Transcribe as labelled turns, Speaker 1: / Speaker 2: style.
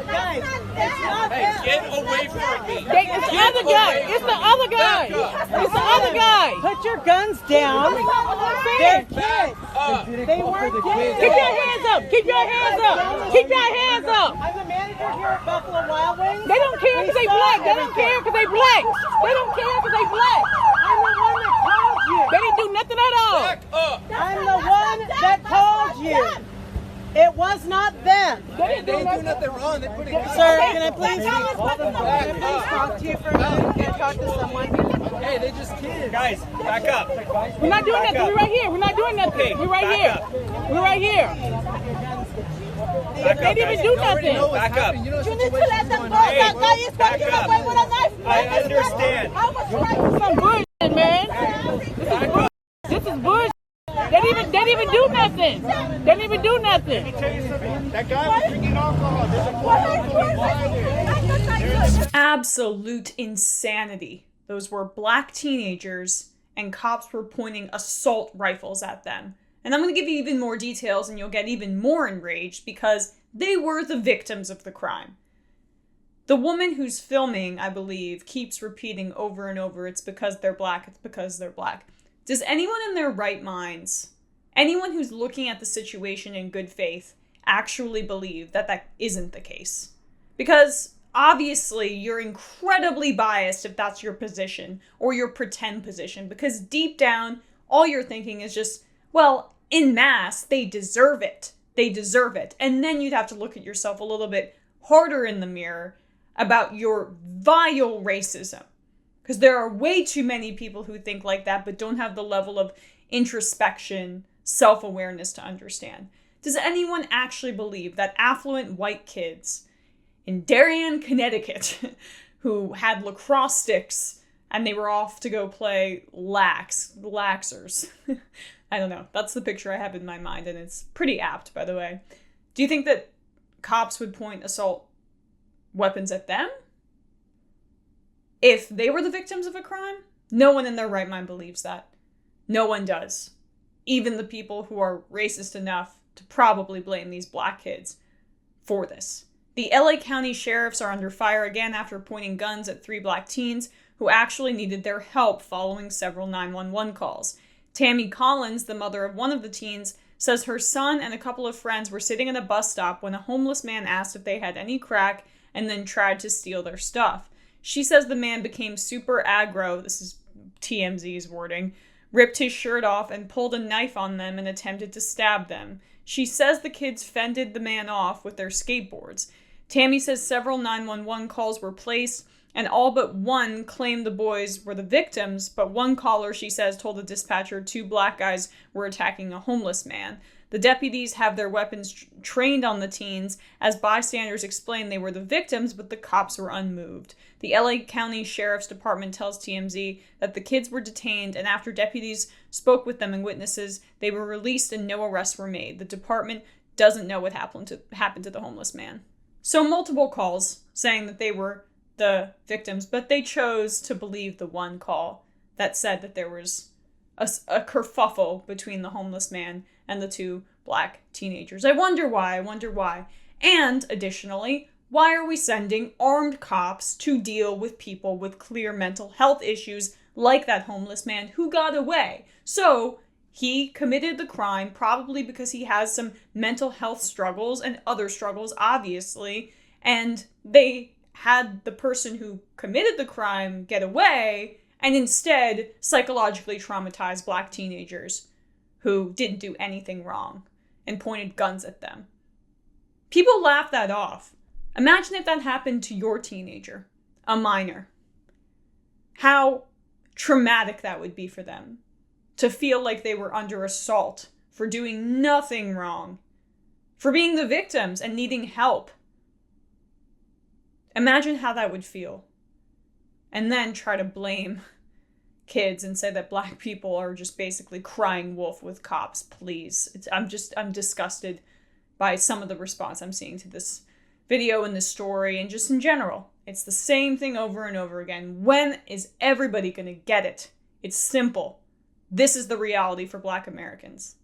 Speaker 1: Guys, it's not
Speaker 2: Hey,
Speaker 1: them.
Speaker 2: get away from me.
Speaker 3: It's the other guy. It's the other guy. It's the other guy.
Speaker 1: Put your guns down. They're kids. They weren't kids.
Speaker 3: Keep your hands up. Keep your hands up. Keep your hands up.
Speaker 1: I'm the manager here at Buffalo Wild Wings.
Speaker 3: They don't care because they black. They don't care because they black. They don't care because they black.
Speaker 1: I'm the one that called you.
Speaker 3: They didn't do nothing at all.
Speaker 2: Back up.
Speaker 1: I'm the one that called you. It was not them.
Speaker 3: They didn't do nothing.
Speaker 2: nothing wrong. They put it.
Speaker 1: Sir, can I please
Speaker 2: Back
Speaker 1: talk to you for a minute? Can I talk to someone?
Speaker 2: Hey, they just kids. Guys, back up.
Speaker 3: We're not doing nothing. We're right here. We're not doing nothing.
Speaker 2: Okay,
Speaker 3: We're right
Speaker 2: back
Speaker 3: here.
Speaker 2: up.
Speaker 3: We're right here.
Speaker 2: Back
Speaker 3: They didn't even do nothing.
Speaker 2: Back up.
Speaker 4: You need to let them go. That guy is walking away with a knife.
Speaker 2: I understand.
Speaker 4: I was trying
Speaker 3: Some bullshit, man. This is bullshit. They didn't even do nothing. They didn't even do nothing.
Speaker 2: That guy was drinking alcohol.
Speaker 5: Absolute insanity. Those were black teenagers, and cops were pointing assault rifles at them. And I'm going to give you even more details, and you'll get even more enraged because they were the victims of the crime. The woman who's filming, I believe, keeps repeating over and over, it's because they're black, it's because they're black. Does anyone in their right minds, anyone who's looking at the situation in good faith, actually believe that that isn't the case? Because obviously you're incredibly biased if that's your position or your pretend position, because deep down, all you're thinking is just, well, en masse, they deserve it. They deserve it. And then you'd have to look at yourself a little bit harder in the mirror about your vile racism. Because there are way too many people who think like that, but don't have the level of introspection, self-awareness to understand. Does anyone actually believe that affluent white kids in Darien, Connecticut, who had lacrosse sticks and they were off to go play laxers? I don't know. That's the picture I have in my mind, and it's pretty apt, by the way. Do you think that cops would point assault weapons at them if they were the victims of a crime? No one in their right mind believes that. No one does. Even the people who are racist enough to probably blame these black kids for this. The LA County sheriffs are under fire again after pointing guns at 3 black teens who actually needed their help following several 911 calls. Tammy Collins, the mother of one of the teens, says her son and a couple of friends were sitting at a bus stop when a homeless man asked if they had any crack and then tried to steal their stuff. She says the man became super aggro, this is TMZ's wording, ripped his shirt off and pulled a knife on them and attempted to stab them. She says the kids fended the man off with their skateboards. Tammy says several 911 calls were placed and all but one claimed the boys were the victims, but one caller, she says, told the dispatcher 2 black guys were attacking a homeless man. The deputies have their weapons trained on the teens. As bystanders explained, they were the victims, but the cops were unmoved. The LA County Sheriff's Department tells TMZ that the kids were detained, and after deputies spoke with them and witnesses, they were released and no arrests were made. The department doesn't know what happened to the homeless man. So multiple calls saying that they were the victims, but they chose to believe the one call that said that there was a kerfuffle between the homeless man and the 2 black teenagers. I wonder why. And additionally, why are we sending armed cops to deal with people with clear mental health issues like that homeless man who got away? So he committed the crime probably because he has some mental health struggles and other struggles, obviously, and they had the person who committed the crime get away and instead psychologically traumatized black teenagers who didn't do anything wrong and pointed guns at them. People laugh that off. Imagine if that happened to your teenager, a minor. How traumatic that would be for them to feel like they were under assault for doing nothing wrong, for being the victims and needing help. Imagine how that would feel. And then try to blame kids and say that black people are just basically crying wolf with cops, please. I'm disgusted by some of the response I'm seeing to this video and this story and just in general. It's the same thing over and over again. When is everybody gonna get it? It's simple. This is the reality for black Americans.